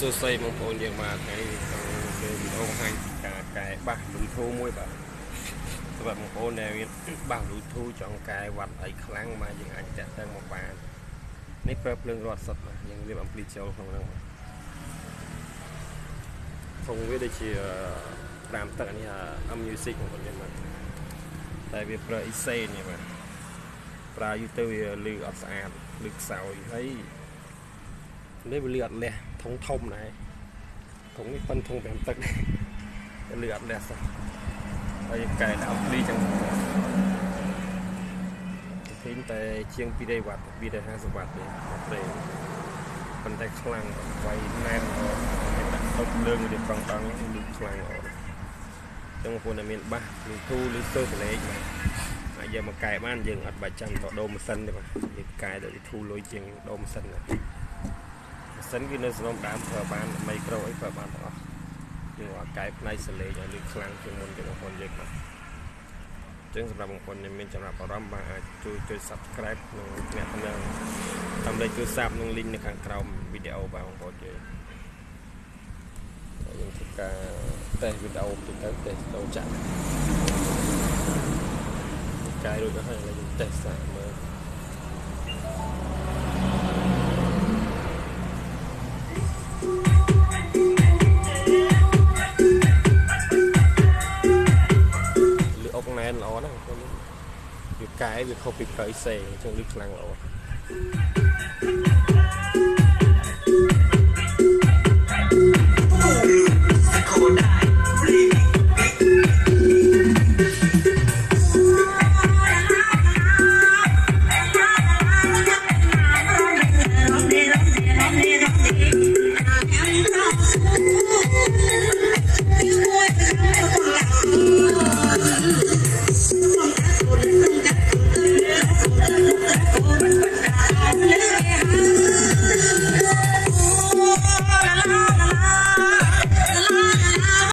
សួស្តីបងប្អូនយើងមកថ្ងៃក្នុងវីដេអូបង្ហាញការកែបាសលូធូមួយបាទសម្រាប់បងប្អូនដែលមានបាសលូធូចង់កែវត្តអីខ្លាំងមកយើងអាចតាក់ទងមកបាននេះប្រើភ្លើងរត់សុទ្ធបាទយើងរៀបអំភ្លីចូលក្នុងហ្នឹងបាទធំវាដូចជា5ទឹកនេះ music បងប្អូនយើងមកតែវាប្រើអ៊ីសេនេះបាទប្រើយូរទៅវាលឺអត់ស្អាតលឺខ្សោយហើយនេះវាលឺអត់លះធំដែរធំនេះប៉ុនធំ5ទឹកលឺអត់លះសោះហើយកែដាក់អំភ្លីចឹងឃើញតែជាង2 វ៉ាត់250 វ៉ាត់ទេប្រេប៉ុន្តែខ្លាំងវាយណែនដាក់ទុកលើងវាប្រងលឺខ្លាំងអត់ចឹងបងប្អូនដែលមានបាសលឺធូឬសូសលេងបាទហើយយកមកកែបានយើងអត់បាច់ចាំតដូរម៉ាស៊ីនទេបាទយើងកែដល់លឺធូលុយជាងដូរម៉ាស៊ីនណាសិនគឺនៅសំណុំដើមប្រើបានមីក្រូអីប្រើបានទាំងអស់យើងអត់កែផ្នែកសលេងឲ្យលឺខ្លាំងជាងមុនទេបងប្អូនយើងបាទអញ្ចឹងសម្រាប់បងប្អូនដែលមានចំណាប់អារម្មណ៍បាទអាចជួយ Subscribe និងអ្នកទំនាក់តាមលេខទូរស័ព្ទនិង link នៅខាងក្រោមវីដេអូបាទបងប្អូនយើងធ្វើការតេស្តវីដេអូទៅតេស្តទៅចាក់កែរួចទៅហើយយើងតេស្តសាកមើលអុកណែនល្អណាស់វាកែវាខុសពីប្រៃសេអញ្ចឹងលឺខ្លាំងល្អ